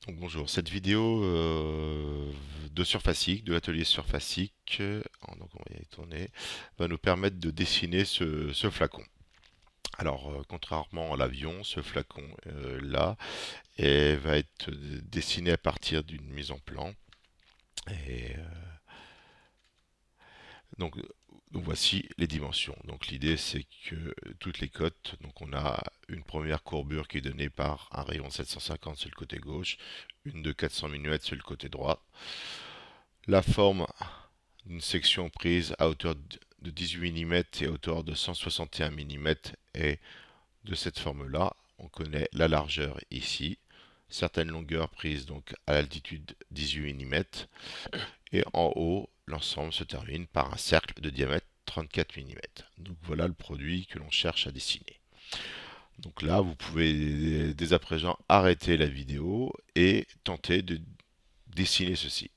Donc bonjour, cette vidéo de Surfacic, de l'atelier Surfacic, donc on va y tourner, va nous permettre de dessiner ce flacon. Alors contrairement à l'avion, ce flacon là va être dessiné à partir d'une mise en plan. Et donc, donc voici les dimensions. Donc l'idée c'est que toutes les cotes, donc on a une première courbure qui est donnée par un rayon de 750 sur le côté gauche, une de 400 mm sur le côté droit. La forme d'une section prise à hauteur de 18 mm et à hauteur de 161 mm est de cette forme-là. On connaît la largeur ici, certaines longueurs prises donc à l'altitude 18 mm, et en haut, l'ensemble se termine par un cercle de diamètre 34 mm. Donc voilà le produit que l'on cherche à dessiner. Donc là, vous pouvez dès à présent arrêter la vidéo et tenter de dessiner ceci.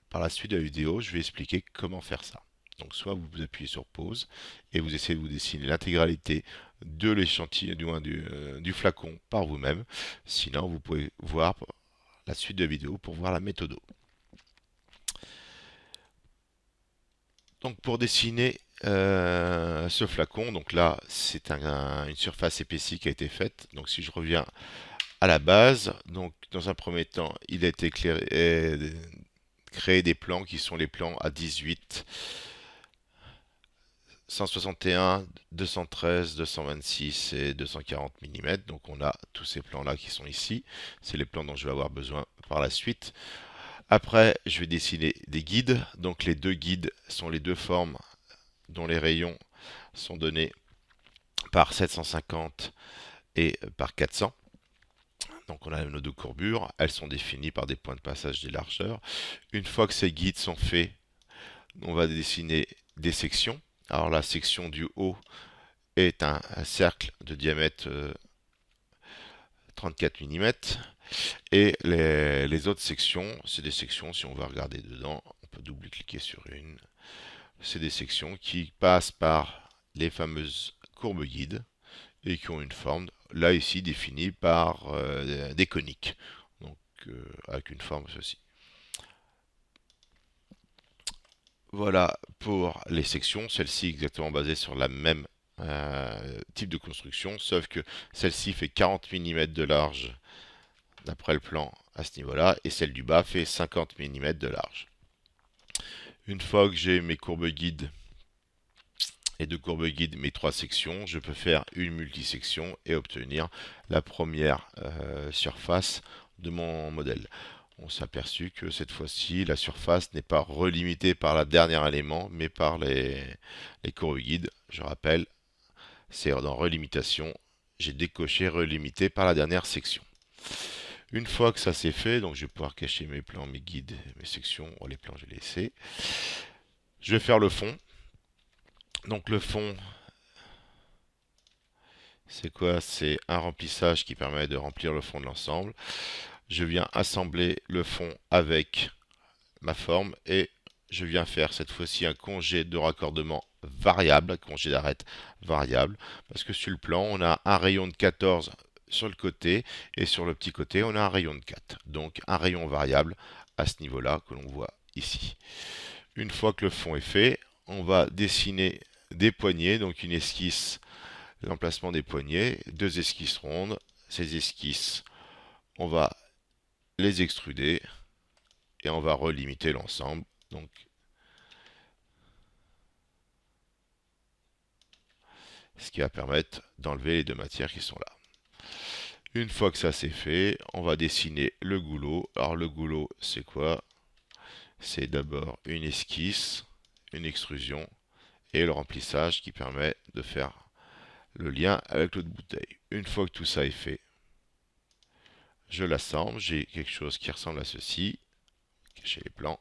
Par la suite de la vidéo, je vais expliquer comment faire ça. Donc soit vous appuyez sur pause et vous essayez de vous dessiner l'intégralité de l'échantillon, du flacon par vous-même. Sinon, vous pouvez voir la suite de la vidéo pour voir la méthode. Donc pour dessiner ce flacon, donc là c'est une surface épaissie qui a été faite. Donc si je reviens à la base, donc dans un premier temps, il a été créé des plans qui sont les plans à 18, 161, 213, 226 et 240 mm. Donc on a tous ces plans-là qui sont ici. C'est les plans dont je vais avoir besoin par la suite. Après, je vais dessiner des guides. Donc les deux guides sont les deux formes dont les rayons sont donnés par 750 et par 400. Donc on a nos deux courbures, elles sont définies par des points de passage des largeurs. Une fois que ces guides sont faits, on va dessiner des sections. Alors la section du haut est un cercle de diamètre 34 mm. Et les autres sections, c'est des sections, si on va regarder dedans, on peut double-cliquer sur une. C'est des sections qui passent par les fameuses courbes guides et qui ont une forme, là ici définie par des coniques, donc avec une forme ceci. Voilà pour les sections, celle-ci exactement basée sur la même type de construction, sauf que celle-ci fait 40 mm de large d'après le plan à ce niveau-là, et celle du bas fait 50 mm de large. Une fois que j'ai mes courbes guides et de courbes guides mes trois sections, je peux faire une multisection et obtenir la première surface de mon modèle. On s'est aperçu que cette fois-ci, la surface n'est pas relimitée par le dernier élément, mais par les courbes guides. Je rappelle, c'est dans relimitation, j'ai décoché relimité par la dernière section. Une fois que ça c'est fait, donc je vais pouvoir cacher mes plans, mes guides, mes sections. Oh, les plans, je vais laisser. Je vais faire le fond. Donc le fond, c'est quoi? C'est un remplissage qui permet de remplir le fond de l'ensemble. Je viens assembler le fond avec ma forme et je viens faire cette fois-ci un congé de raccordement variable, un congé d'arête variable, parce que sur le plan, on a un rayon de 14 sur le côté et sur le petit côté, on a un rayon de 4. Donc un rayon variable à ce niveau-là que l'on voit ici. Une fois que le fond est fait, on va dessiner des poignées, donc une esquisse, l'emplacement des poignées, deux esquisses rondes. Ces esquisses, on va les extruder et on va relimiter l'ensemble. Donc, ce qui va permettre d'enlever les deux matières qui sont là. Une fois que ça c'est fait, on va dessiner le goulot. Alors le goulot, c'est quoi? C'est d'abord une esquisse, une extrusion et le remplissage qui permet de faire le lien avec l'autre bouteille. Une fois que tout ça est fait, je l'assemble. J'ai quelque chose qui ressemble à ceci. Cacher les plans.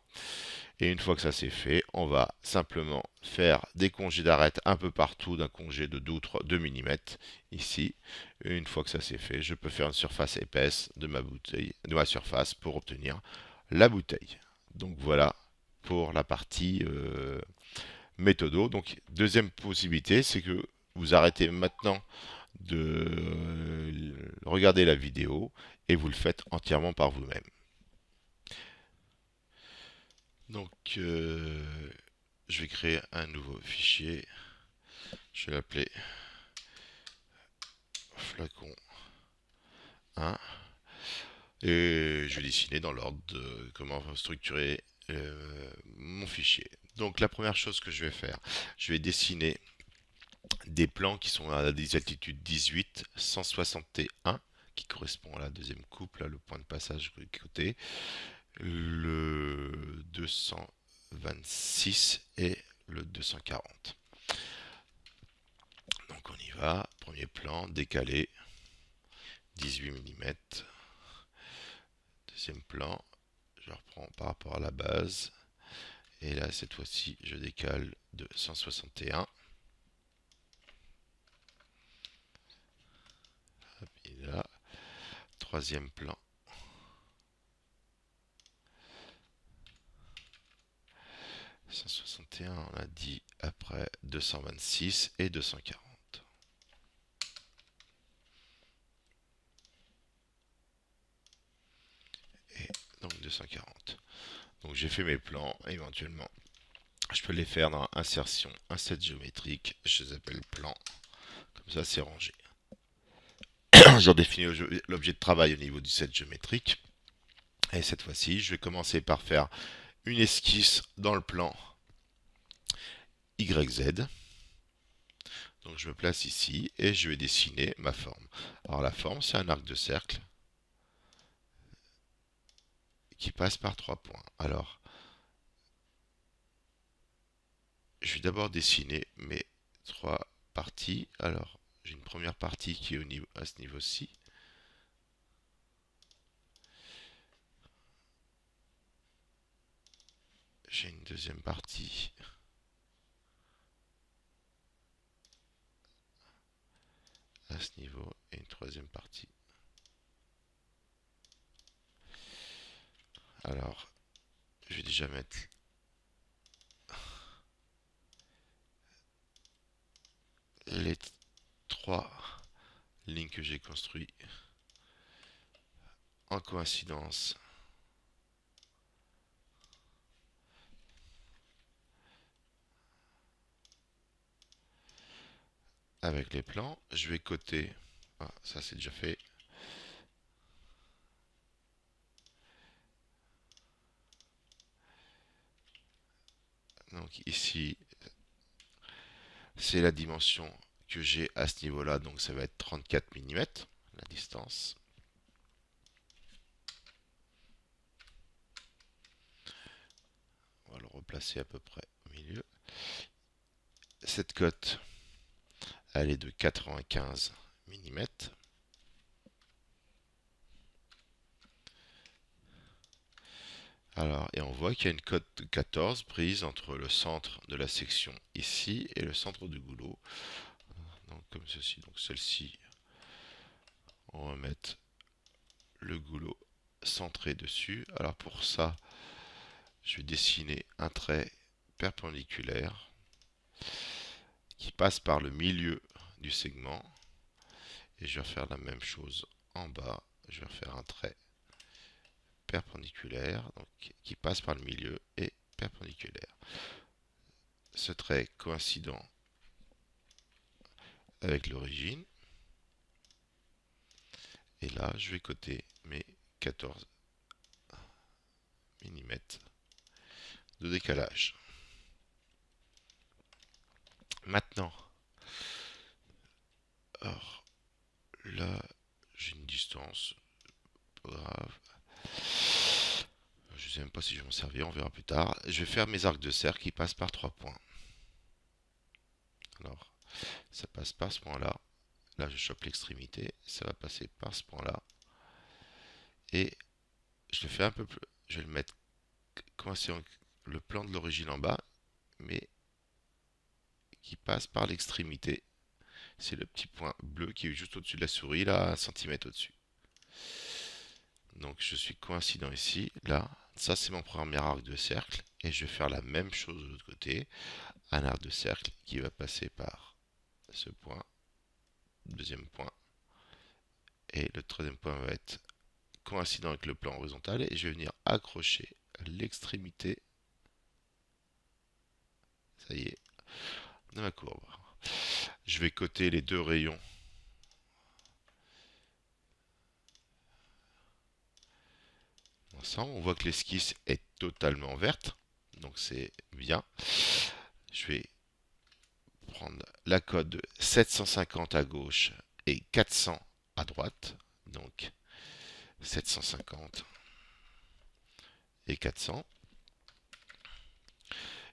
Et une fois que ça c'est fait, on va simplement faire des congés d'arête un peu partout d'un congé de 2 mm ici. Et une fois que ça c'est fait, je peux faire une surface épaisse de ma bouteille, de ma surface pour obtenir la bouteille. Donc voilà pour la partie méthodo. Donc deuxième possibilité, c'est que vous arrêtez maintenant de regarder la vidéo et vous le faites entièrement par vous-même. Donc, je vais créer un nouveau fichier. Je vais l'appeler flacon 1 et je vais dessiner dans l'ordre de comment structurer mon fichier. Donc la première chose que je vais faire, je vais dessiner des plans qui sont à des altitudes 18, 161 qui correspond à la deuxième coupe, là, le point de passage côté, le 226 et le 240. Donc on y va, premier plan, décalé, 18 mm. Deuxième plan, je reprends par rapport à la base. Et là, cette fois-ci, je décale de 161. Et là, troisième plan. 161, on a dit après 226 et 240. Et donc 240. Donc j'ai fait mes plans, éventuellement. Je peux les faire dans insertion, inset géométrique, je les appelle plans. Comme ça, c'est rangé. Je redéfinis l'objet de travail au niveau du set géométrique. Et cette fois-ci, je vais commencer par faire une esquisse dans le plan YZ. Donc je me place ici et je vais dessiner ma forme. Alors la forme, c'est un arc de cercle qui passe par 3 points. Alors, je vais d'abord dessiner mes 3 parties. Alors, j'ai une première partie qui est à ce niveau-ci. J'ai une deuxième partie à ce niveau et une troisième partie. Alors, je vais déjà mettre les 3 lignes que j'ai construites en coïncidence avec les plans. Je vais coter, ah, ça c'est déjà fait. Donc ici, c'est la dimension que j'ai à ce niveau-là, donc ça va être 34 mm, la distance. On va le replacer à peu près au milieu. Cette cote, elle est de 95 mm. Alors, et on voit qu'il y a une cote de 14 prise entre le centre de la section ici et le centre du goulot. Donc comme ceci. Donc celle-ci, on va mettre le goulot centré dessus. Alors pour ça, je vais dessiner un trait perpendiculaire qui passe par le milieu du segment. Et je vais faire la même chose en bas. Je vais faire un trait perpendiculaire donc, qui passe par le milieu et perpendiculaire. Ce trait coïncident avec l'origine. Et là, je vais coter mes 14 mm de décalage. Maintenant, alors, là, j'ai une distance, pas grave. Je ne sais même pas si je vais m'en servir, on verra plus tard. Je vais faire mes arcs de cercle qui passent par 3 points. Alors, ça passe par ce point-là. Là, je chope l'extrémité, ça va passer par ce point-là. Et je le fais un peu plus. Je vais le mettre coincé le plan de l'origine en bas, mais qui passe par l'extrémité. C'est le petit point bleu qui est juste au-dessus de la souris, là, 1 cm au-dessus. Donc je suis coïncident ici, là. Ça, c'est mon premier arc de cercle. Et je vais faire la même chose de l'autre côté. Un arc de cercle qui va passer par ce point. Deuxième point. Et le troisième point va être coïncident avec le plan horizontal et je vais venir accrocher l'extrémité, ça y est, de ma courbe. Je vais coter les deux rayons ensemble. On voit que l'esquisse est totalement verte, donc c'est bien. Je vais prendre la cote 750 à gauche et 400 à droite, donc 750 et 400.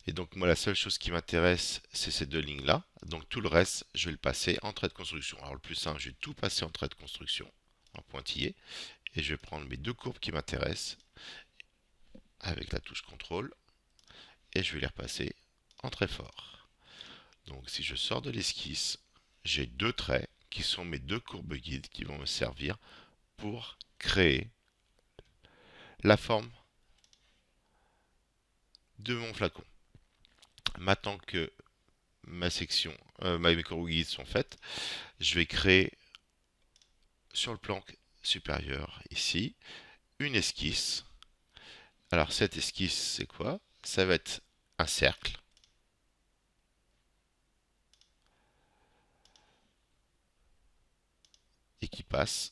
Et donc moi la seule chose qui m'intéresse c'est ces deux lignes là, donc tout le reste je vais le passer en trait de construction. Alors le plus simple, je vais tout passer en trait de construction, en pointillé, et je vais prendre mes deux courbes qui m'intéressent avec la touche contrôle et je vais les repasser en trait fort. Donc si je sors de l'esquisse, j'ai deux traits qui sont mes deux courbes guides qui vont me servir pour créer la forme de mon flacon. Maintenant que mes courbes guides sont faites, je vais créer sur le plan supérieur ici une esquisse. Alors cette esquisse c'est quoi? Ça va être un cercle et qui passe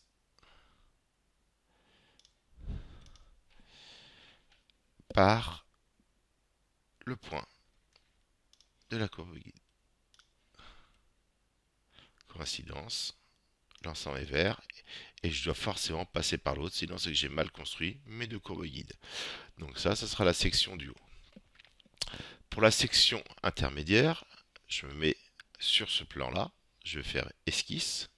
par le point de la courbe guide. Coïncidence, l'ensemble est vert et je dois forcément passer par l'autre, sinon c'est que j'ai mal construit mes deux courbes guides. Donc ça sera la section du haut. Pour la section intermédiaire, je me mets sur ce plan-là, je vais faire esquisse.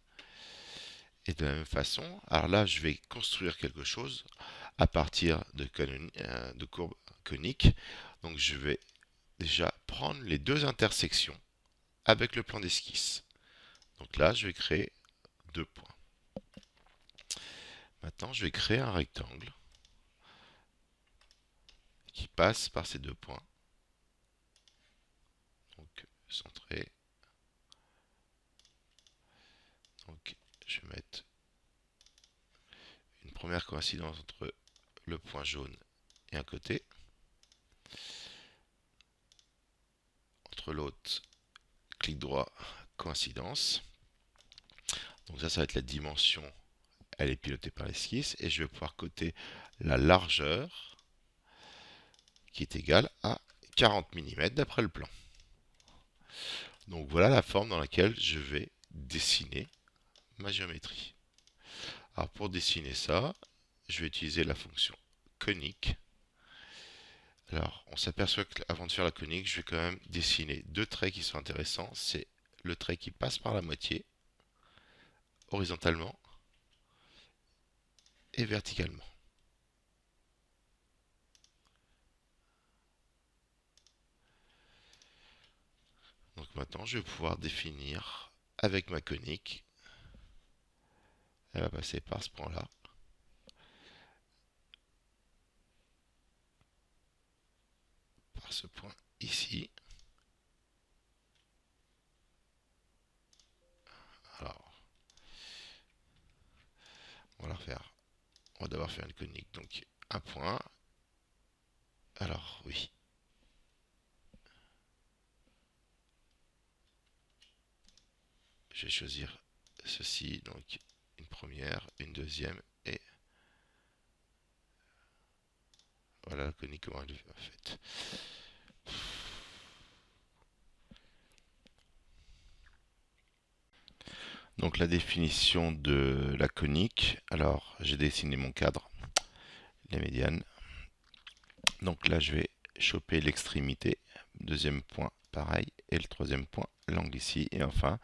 Et de la même façon, alors là je vais construire quelque chose à partir de courbes coniques. Donc je vais déjà prendre les deux intersections avec le plan d'esquisse. Donc là je vais créer deux points. Maintenant je vais créer un rectangle qui passe par ces deux points. Donc centré. Donc je vais mettre une première coïncidence entre le point jaune et un côté. Entre l'autre, clic droit, coïncidence. Donc ça va être la dimension, elle est pilotée par l'esquisse, et je vais pouvoir coter la largeur qui est égale à 40 mm d'après le plan. Donc voilà la forme dans laquelle je vais dessiner ma géométrie. Alors pour dessiner ça, je vais utiliser la fonction conique. Alors on s'aperçoit qu'avant de faire la conique, je vais quand même dessiner deux traits qui sont intéressants. C'est le trait qui passe par la moitié, horizontalement et verticalement. Donc maintenant, je vais pouvoir définir avec ma conique. Elle va passer par ce point-là. Par ce point ici. Alors, on va la refaire. On va d'abord faire une conique. Donc, un point. Alors, oui. Je vais choisir ceci. Donc, une première, une deuxième et voilà la conique comment elle est faite. Donc la définition de la conique. Alors j'ai dessiné mon cadre, les médianes. Donc là je vais choper l'extrémité. Deuxième point pareil. Et le troisième point, l'angle ici. Et enfin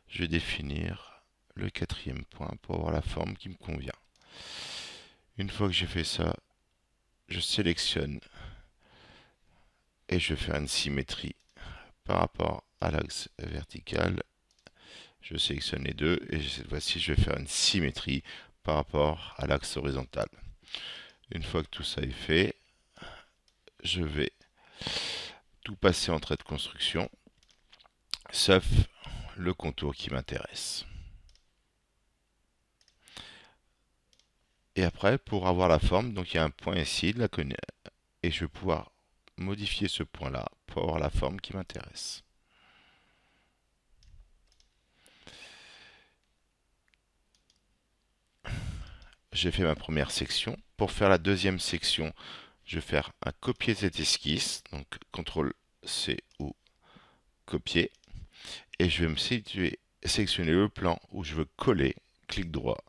je vais définir le quatrième point pour avoir la forme qui me convient. Une fois que j'ai fait ça, je sélectionne et je vais faire une symétrie par rapport à l'axe vertical. Je sélectionne les deux et cette fois-ci je vais faire une symétrie par rapport à l'axe horizontal. Une fois que tout ça est fait, je vais tout passer en trait de construction, sauf le contour qui m'intéresse. Et après, pour avoir la forme, donc il y a un point ici, et je vais pouvoir modifier ce point-là pour avoir la forme qui m'intéresse. J'ai fait ma première section. Pour faire la deuxième section, je vais faire un copier cette esquisse, donc CTRL C ou copier, et je vais sélectionner le plan où je veux coller, clic droit,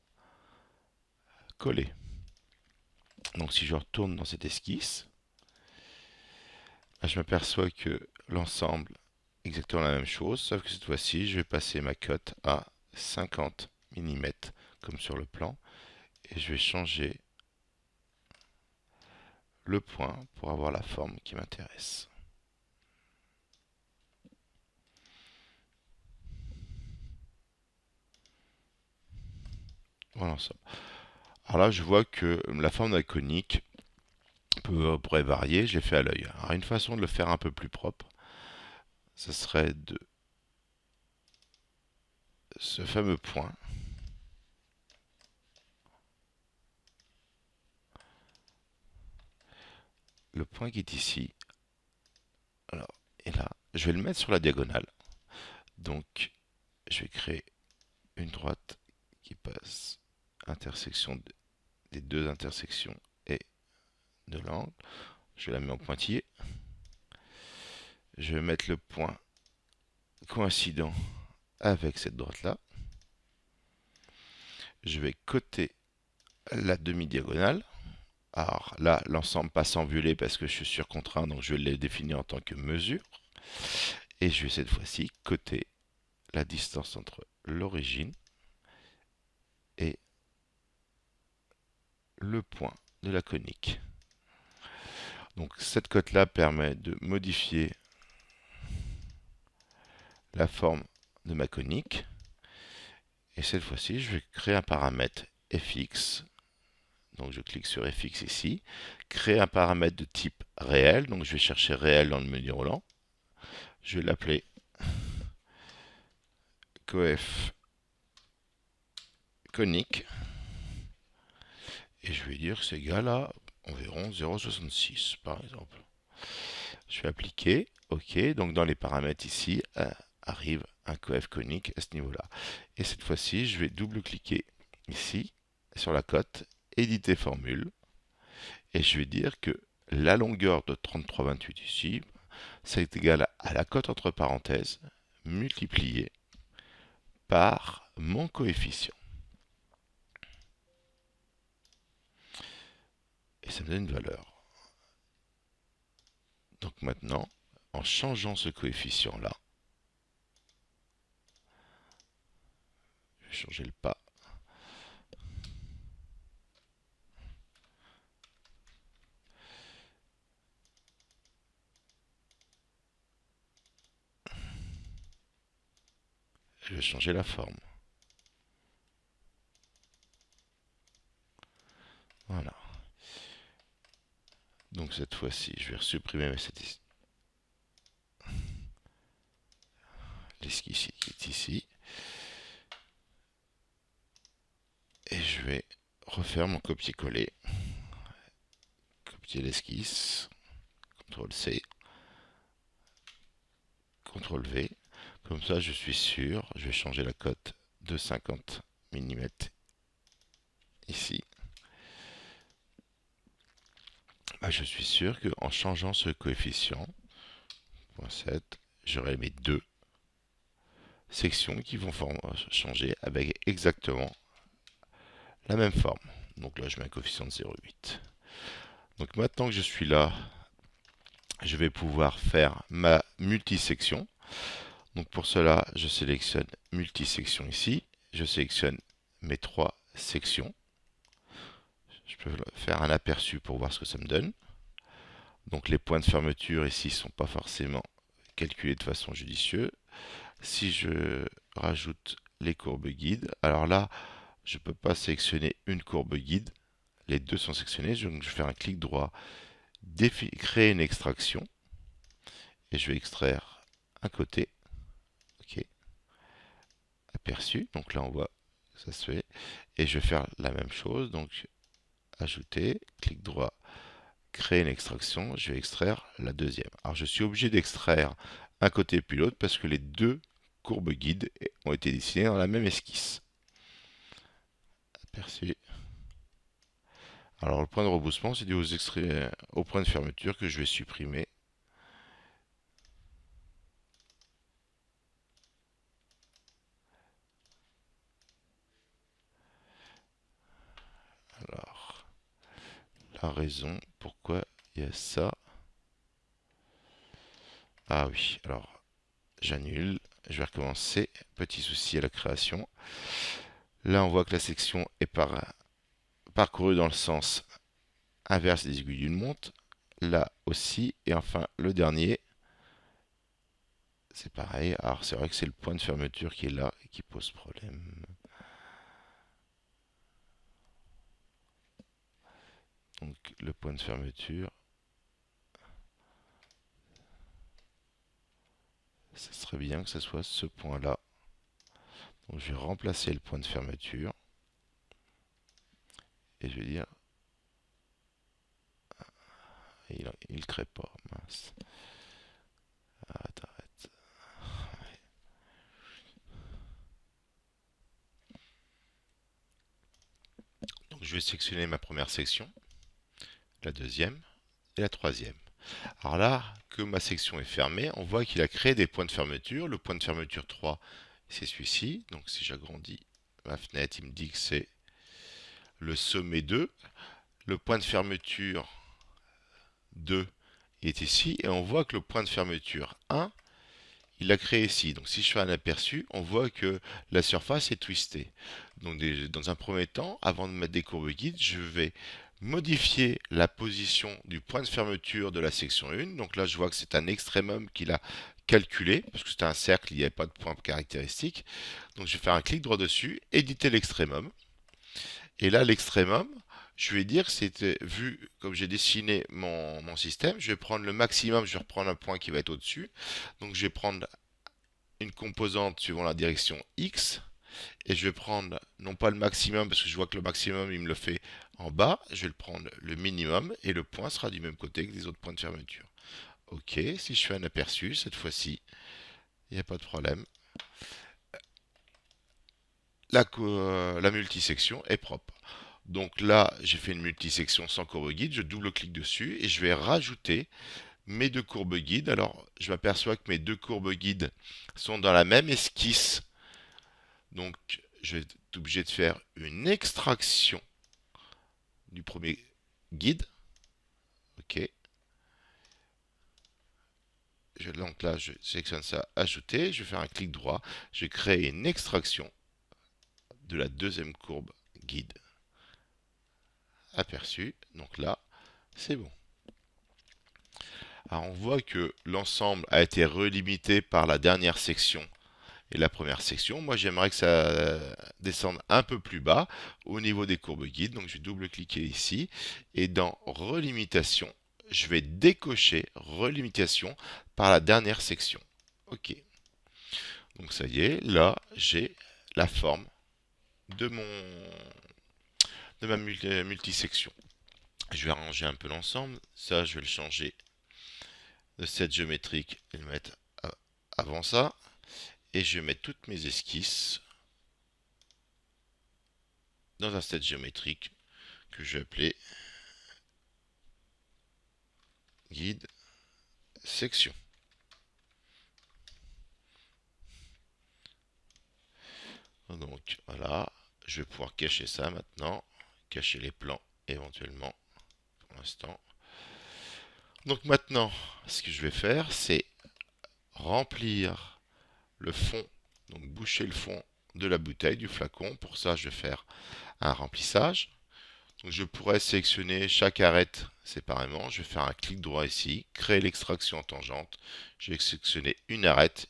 coller. Donc si je retourne dans cette esquisse, je m'aperçois que l'ensemble est exactement la même chose, sauf que cette fois-ci, je vais passer ma cote à 50 mm, comme sur le plan, et je vais changer le point pour avoir la forme qui m'intéresse. Voilà l'ensemble. Alors là, je vois que la forme de la conique pourrait varier, je l'ai fait à l'œil. Alors une façon de le faire un peu plus propre, ce serait de ce fameux point, le point qui est ici, alors, et là, je vais le mettre sur la diagonale. Donc, je vais créer une droite qui passe intersection des deux intersections et de l'angle. Je la mets en pointillé. Je vais mettre le point coïncident avec cette droite-là. Je vais coter la demi-diagonale. Alors là, l'ensemble passe en violet parce que je suis surcontraint, donc je l'ai défini en tant que mesure. Et je vais cette fois-ci coter la distance entre l'origine et le point de la conique. Donc cette cote-là permet de modifier la forme de ma conique. Et cette fois-ci, je vais créer un paramètre fx. Donc je clique sur fx ici. Créer un paramètre de type réel. Donc je vais chercher réel dans le menu roulant. Je vais l'appeler coef conique. Et je vais dire que c'est égal à environ 0,66 par exemple. Je vais appliquer, OK, donc dans les paramètres ici, arrive un coef conique à ce niveau-là. Et cette fois-ci, je vais double-cliquer ici, sur la cote, éditer formule, et je vais dire que la longueur de 33,28 ici, c'est égal à la cote entre parenthèses, multipliée par mon coefficient. Et ça me donne une valeur. Donc maintenant, en changeant ce coefficient-là, je vais changer le pas. Je vais changer la forme. Voilà. Donc cette fois-ci, je vais supprimer l'esquisse qui est ici. Et je vais refaire mon copier-coller. Copier l'esquisse. CTRL-C. CTRL-V. Comme ça, je suis sûr. Je vais changer la cote de 50 mm ici. Je suis sûr qu'en changeant ce coefficient, 0,7, j'aurai mes deux sections qui vont changer avec exactement la même forme. Donc là, je mets un coefficient de 0,8. Donc maintenant que je suis là, je vais pouvoir faire ma multisection. Donc pour cela, je sélectionne multisection ici. Je sélectionne mes trois sections. Je peux faire un aperçu pour voir ce que ça me donne. Donc les points de fermeture ici ne sont pas forcément calculés de façon judicieuse. Si je rajoute les courbes guides, alors là, je ne peux pas sélectionner une courbe guide. Les deux sont sélectionnés. Donc je vais faire un clic droit, créer une extraction. Et je vais extraire un côté. OK. Aperçu. Donc là, on voit que ça se fait. Et je vais faire la même chose. Donc ajouter, clic droit, créer une extraction, je vais extraire la deuxième. Alors je suis obligé d'extraire un côté puis l'autre parce que les deux courbes guides ont été dessinées dans la même esquisse. Aperçu. Alors le point de rebroussement, c'est dû aux extraits au point de fermeture que je vais supprimer. Alors, la raison pourquoi il y a ça. Ah oui, alors j'annule, je vais recommencer. Petit souci à la création. Là, on voit que la section est parcourue dans le sens inverse des aiguilles d'une montre. Là aussi, et enfin le dernier, c'est pareil. Alors c'est vrai que c'est le point de fermeture qui est là et qui pose problème. Donc le point de fermeture, ça serait bien que ce soit ce point-là. Donc je vais remplacer le point de fermeture et je vais dire, il ne crée pas, mince. Arrête, arrête. Donc je vais sélectionner ma première section, la deuxième et la troisième. Alors là, que ma section est fermée, on voit qu'il a créé des points de fermeture. Le point de fermeture 3, c'est celui-ci. Donc si j'agrandis ma fenêtre, il me dit que c'est le sommet 2. Le point de fermeture 2 est ici. Et on voit que le point de fermeture 1, il l'a créé ici. Donc si je fais un aperçu, on voit que la surface est twistée. Donc dans un premier temps, avant de mettre des courbes guides, je vais modifier la position du point de fermeture de la section 1. Donc là, je vois que c'est un extrémum qu'il a calculé, parce que c'était un cercle, il n'y avait pas de point caractéristique. Donc je vais faire un clic droit dessus, éditer l'extrémum. Et là, l'extrémum, je vais dire que c'était vu comme j'ai dessiné mon système, je vais prendre le maximum, je vais reprendre un point qui va être au-dessus. Donc je vais prendre une composante suivant la direction X, et je vais prendre non pas le maximum parce que je vois que le maximum il me le fait en bas, je vais le prendre le minimum et le point sera du même côté que les autres points de fermeture. Ok, si je fais un aperçu cette fois-ci, il n'y a pas de problème. La multisection est propre. Donc là, j'ai fait une multisection sans courbe guide, je double-clique dessus et je vais rajouter mes deux courbes guides. Alors, je m'aperçois que mes deux courbes guides sont dans la même esquisse. Donc, je vais être obligé de faire une extraction du premier guide. Ok. Donc là, je sélectionne ça, ajouter. Je vais faire un clic droit. Je vais créer une extraction de la deuxième courbe guide. Aperçu. Donc là, c'est bon. Alors on voit que l'ensemble a été relimité par la dernière section et la première section. Moi, j'aimerais que ça descende un peu plus bas au niveau des courbes guides. Donc je vais double-cliquer ici et dans relimitation, je vais décocher relimitation par la dernière section. Ok. Donc ça y est, là j'ai la forme de ma multisection. Je vais arranger un peu l'ensemble. Ça, je vais le changer de set géométrique et le mettre avant ça. Et je vais mettre toutes mes esquisses dans un set géométrique que je vais appeler guide section. Donc voilà, je vais pouvoir cacher ça maintenant, cacher les plans éventuellement pour l'instant. Donc maintenant, ce que je vais faire, c'est remplir le fond, donc boucher le fond de la bouteille, du flacon. Pour ça, je vais faire un remplissage. Donc je pourrais sélectionner chaque arête séparément. Je vais faire un clic droit ici, créer l'extraction en tangente. Je vais sélectionner une arête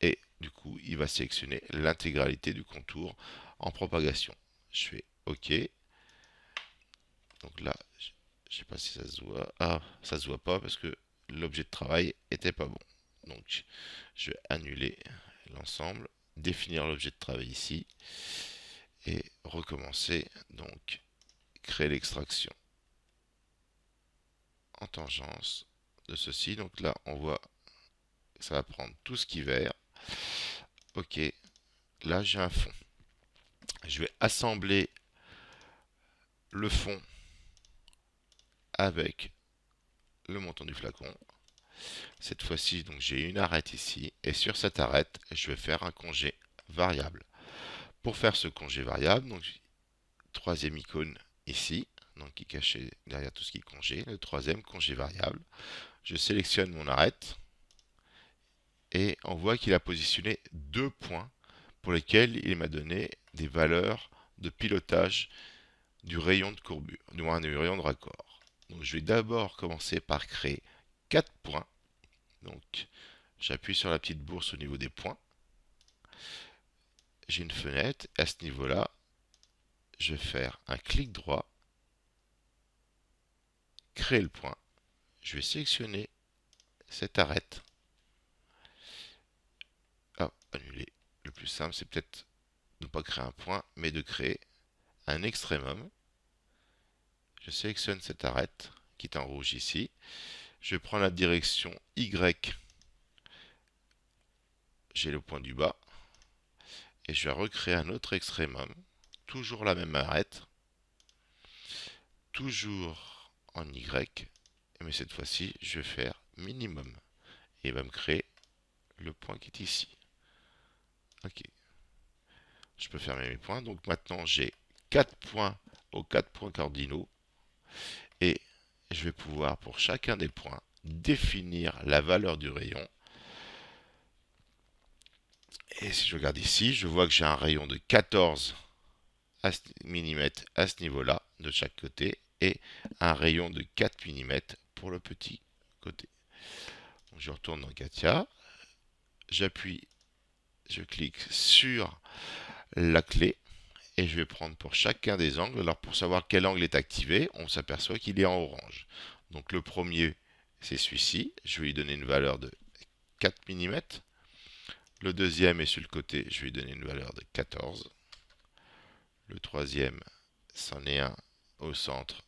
et du coup, il va sélectionner l'intégralité du contour en propagation. Je fais OK. Donc là, je ne sais pas si ça se voit. Ah, ça se voit pas parce que l'objet de travail était pas bon. Donc, je vais annuler l'ensemble, définir l'objet de travail ici et recommencer. Donc, créer l'extraction en tangence de ceci. Donc là, on voit que ça va prendre tout ce qui est vert. Ok, là j'ai un fond. Je vais assembler le fond avec le montant du flacon. Cette fois-ci, donc j'ai une arête ici, et sur cette arête, je vais faire un congé variable. Pour faire ce congé variable, donc troisième icône ici, donc qui est caché derrière tout ce qui est congé, le troisième congé variable. Je sélectionne mon arête et on voit qu'il a positionné deux points pour lesquels il m'a donné des valeurs de pilotage du rayon de courbure, du moins du rayon de raccord. Donc je vais d'abord commencer par créer 4 points. Donc j'appuie sur la petite bourse au niveau des points. J'ai une fenêtre. À ce niveau-là, je vais faire un clic droit, créer le point. Je vais sélectionner cette arête. Ah, annuler. Le plus simple, c'est peut-être de ne pas créer un point, mais de créer un extrémum. Je sélectionne cette arête qui est en rouge ici. Je prends la direction Y. J'ai le point du bas. Et je vais recréer un autre extrémum. Toujours la même arête. Toujours en Y. Mais cette fois-ci, je vais faire minimum. Et il va me créer le point qui est ici. Ok. Je peux fermer mes points. Donc maintenant, j'ai 4 points aux 4 points cardinaux. Et je vais pouvoir, pour chacun des points, définir la valeur du rayon. Et si je regarde ici, je vois que j'ai un rayon de 14 mm à ce niveau-là, de chaque côté, et un rayon de 4 mm pour le petit côté. Donc je retourne dans Katia, j'appuie, je clique sur la clé, et je vais prendre pour chacun des angles. Alors pour savoir quel angle est activé, on s'aperçoit qu'il est en orange. Donc le premier, c'est celui-ci, je vais lui donner une valeur de 4 mm. Le deuxième est sur le côté, je vais lui donner une valeur de 14. Le troisième, c'en est un au centre,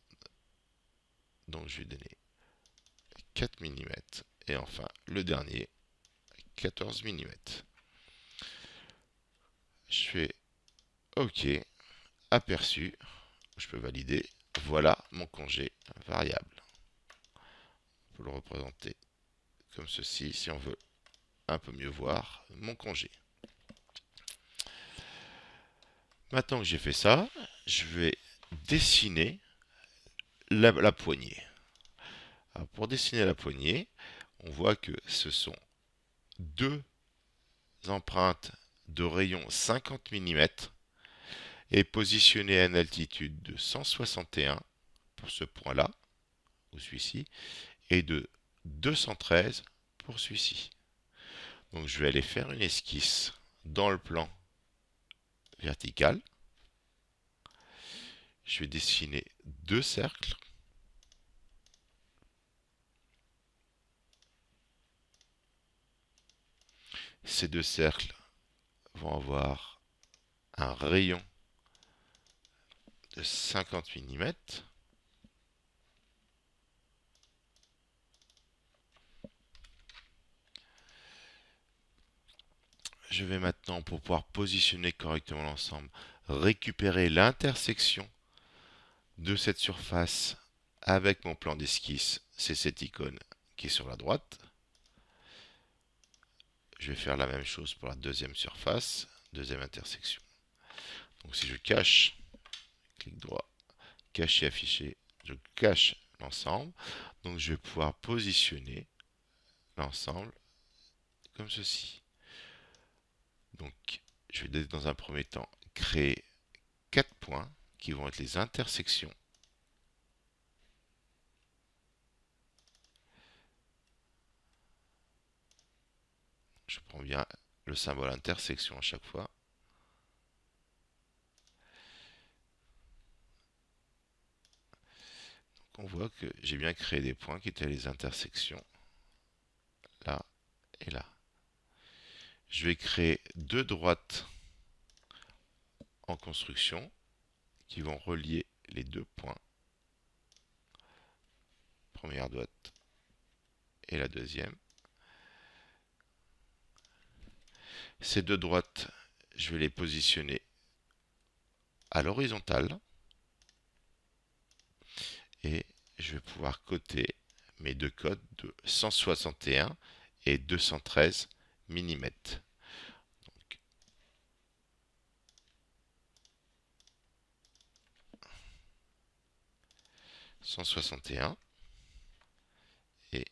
donc je vais donner 4 mm. Et enfin, le dernier, 14 mm. Je fais OK, aperçu, je peux valider. Voilà mon congé variable. On peut le représenter comme ceci si on veut un peu mieux voir mon congé. Maintenant que j'ai fait ça, je vais dessiner la poignée. Alors pour dessiner la poignée, on voit que ce sont deux empreintes de rayon 50 mm et positionnées à une altitude de 161 pour ce point-là, ou celui-ci, et de 213 pour celui-ci. Donc je vais aller faire une esquisse dans le plan vertical. Je vais dessiner deux cercles. Ces deux cercles vont avoir un rayon de 50 mm. Je vais maintenant, pour pouvoir positionner correctement l'ensemble, récupérer l'intersection de cette surface avec mon plan d'esquisse. C'est cette icône qui est sur la droite. Je vais faire la même chose pour la deuxième surface, deuxième intersection. Donc si je cache, clic droit, cacher, afficher, je cache l'ensemble. Donc je vais pouvoir positionner l'ensemble comme ceci. Donc je vais dans un premier temps créer 4 points qui vont être les intersections. Je prends bien le symbole intersection à chaque fois. Donc on voit que j'ai bien créé des points qui étaient les intersections. Là et là. Je vais créer deux droites en construction qui vont relier les deux points. Première droite et la deuxième. Ces deux droites, je vais les positionner à l'horizontale. Et je vais pouvoir coter mes deux codes de 161 et 213 mm. Donc, 161 et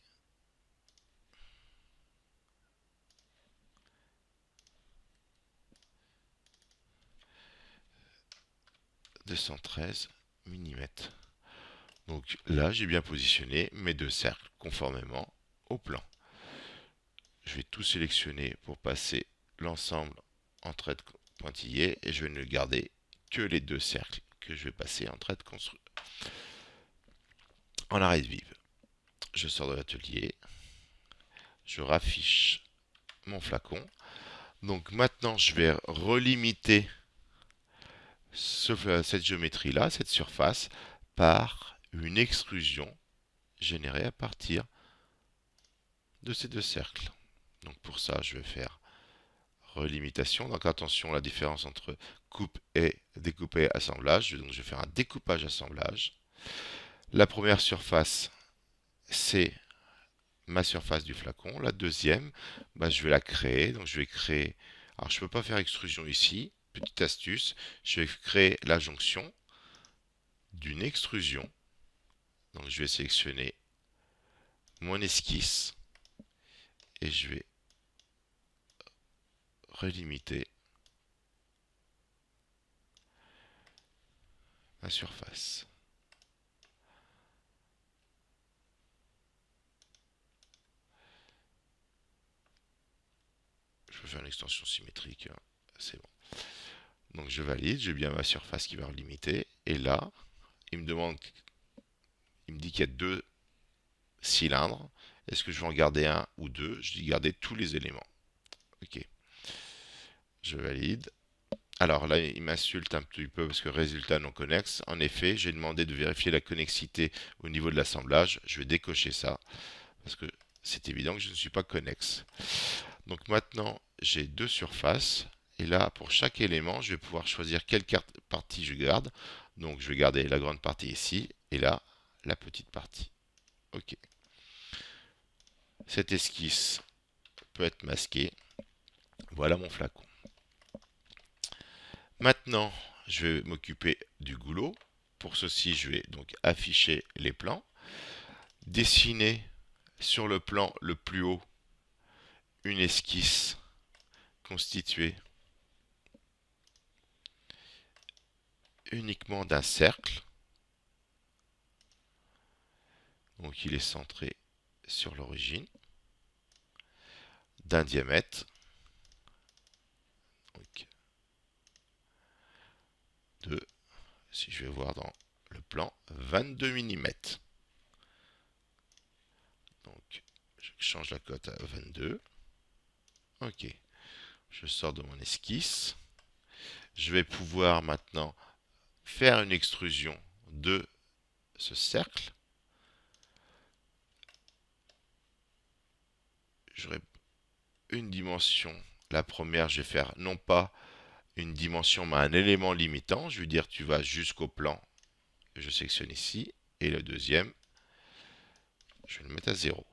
213 mm. Donc là, j'ai bien positionné mes deux cercles conformément au plan. Je vais tout sélectionner pour passer l'ensemble en traits pointillés et je vais ne garder que les deux cercles que je vais passer en traits construits. En arrêt vive, je sors de l'atelier, je raffiche mon flacon. Donc maintenant, je vais relimiter cette géométrie-là, cette surface, par une extrusion générée à partir de ces deux cercles. Donc pour ça, je vais faire relimitation. Donc attention à la différence entre coupe et découpe et assemblage. Donc je vais faire un découpage-assemblage. La première surface, c'est ma surface du flacon. La deuxième, je vais la créer. Donc je vais créer... Alors je ne peux pas faire extrusion ici. Petite astuce, je vais créer la jonction d'une extrusion. Donc je vais sélectionner mon esquisse et je vais relimiter ma surface. Je vais faire une extension symétrique, hein. C'est bon. Donc je valide, j'ai bien ma surface qui va relimiter. Et là, il me dit qu'il y a deux cylindres. Est-ce que je vais en garder un ou deux? Je dis garder tous les éléments. Ok. Je valide. Alors là, il m'insulte un petit peu parce que résultat non connexe. En effet, j'ai demandé de vérifier la connexité au niveau de l'assemblage. Je vais décocher ça parce que c'est évident que je ne suis pas connexe. Donc maintenant, j'ai deux surfaces. Et là, pour chaque élément, je vais pouvoir choisir quelle partie je garde. Donc je vais garder la grande partie ici. Et là, la petite partie. Ok. Cette esquisse peut être masquée. Voilà mon flacon. Maintenant, je vais m'occuper du goulot. Pour ceci, je vais donc afficher les plans. Dessiner sur le plan le plus haut une esquisse constituée uniquement d'un cercle. Donc il est centré sur l'origine, d'un diamètre donc, de, si je vais voir dans le plan, 22 mm. Donc je change la cote à 22. Ok, je sors de mon esquisse. Je vais pouvoir maintenant faire une extrusion de ce cercle. J'aurai une dimension. La première, je vais faire non pas une dimension, mais un élément limitant. Je vais dire tu vas jusqu'au plan. Je sélectionne ici. Et le deuxième, je vais le mettre à 0.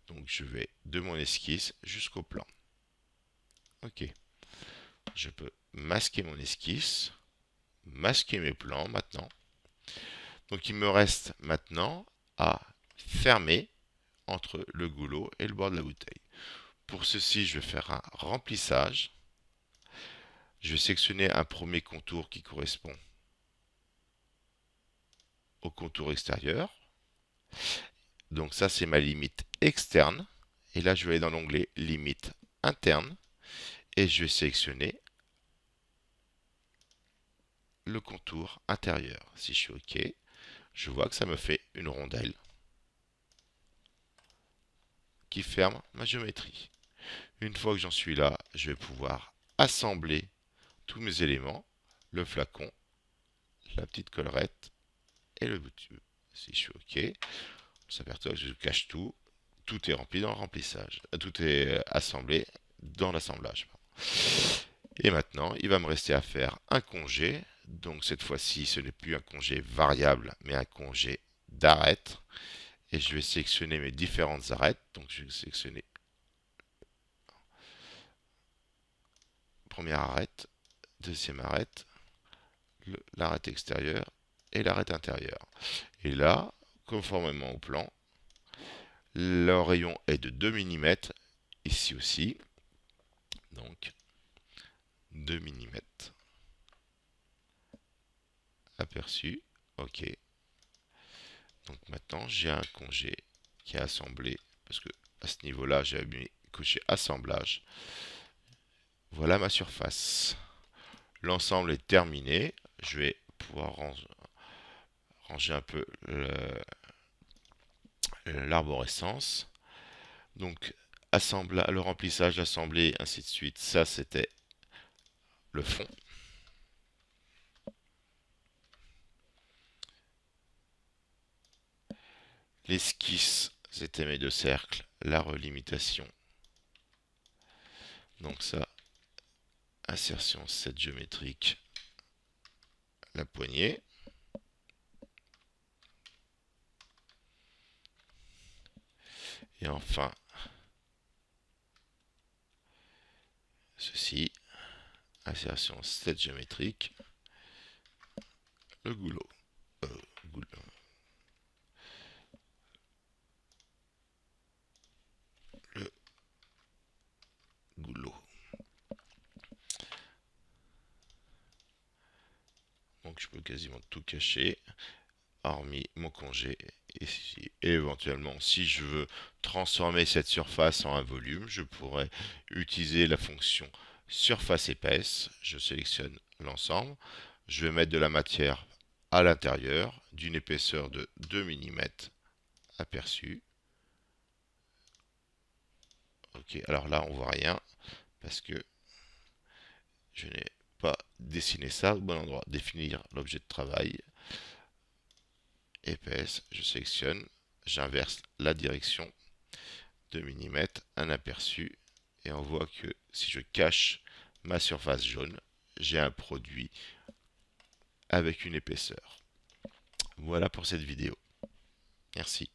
Donc je vais de mon esquisse jusqu'au plan. Ok. Je peux masquer mon esquisse, masquer mes plans maintenant. Donc il me reste maintenant à fermer entre le goulot et le bord de la bouteille. Pour ceci, je vais faire un remplissage. Je vais sélectionner un premier contour qui correspond au contour extérieur. Donc ça, c'est ma limite externe. Et là, je vais aller dans l'onglet limite interne. Et je vais sélectionner le contour intérieur. Si je suis OK, je vois que ça me fait une rondelle qui ferme ma géométrie. Une fois que j'en suis là, je vais pouvoir assembler tous mes éléments, le flacon la petite collerette et le bout de tube. Si je fais OK, on s'aperçoit que je cache tout. Tout est rempli dans le remplissage. Tout est assemblé dans l'assemblage. Et maintenant, il va me rester à faire un congé. Donc cette fois-ci, ce n'est plus un congé variable, mais un congé d'arête. Et je vais sélectionner mes différentes arêtes. Donc je vais sélectionner première arête, deuxième arête, l'arête extérieure et l'arête intérieure. Et là, conformément au plan, le rayon est de 2 mm, ici aussi, donc 2 mm aperçu, OK. Donc maintenant j'ai un congé qui est assemblé, parce que à ce niveau-là j'avais mis coché assemblage. Voilà ma surface. L'ensemble est terminé. Je vais pouvoir ranger un peu l'arborescence. Donc le remplissage, l'assemblée, ainsi de suite, ça c'était le fond. L'esquisse, c'était mes deux cercles, la relimitation. Donc ça, insertion 7 géométrique, la poignée. Et enfin, ceci, insertion 7 géométrique, le goulot. Goulot. Le goulot. Donc je peux quasiment tout cacher, hormis mon congé ici. Et éventuellement, si je veux transformer cette surface en un volume, je pourrais utiliser la fonction surface épaisse. Je sélectionne l'ensemble. Je vais mettre de la matière à l'intérieur d'une épaisseur de 2 mm aperçu. Ok, alors là on voit rien parce que je n'ai pas dessiné ça au bon endroit. Définir l'objet de travail. Épaisse, je sélectionne, j'inverse la direction, 2 mm, un aperçu, et on voit que si je cache ma surface jaune, j'ai un produit avec une épaisseur. Voilà pour cette vidéo. Merci.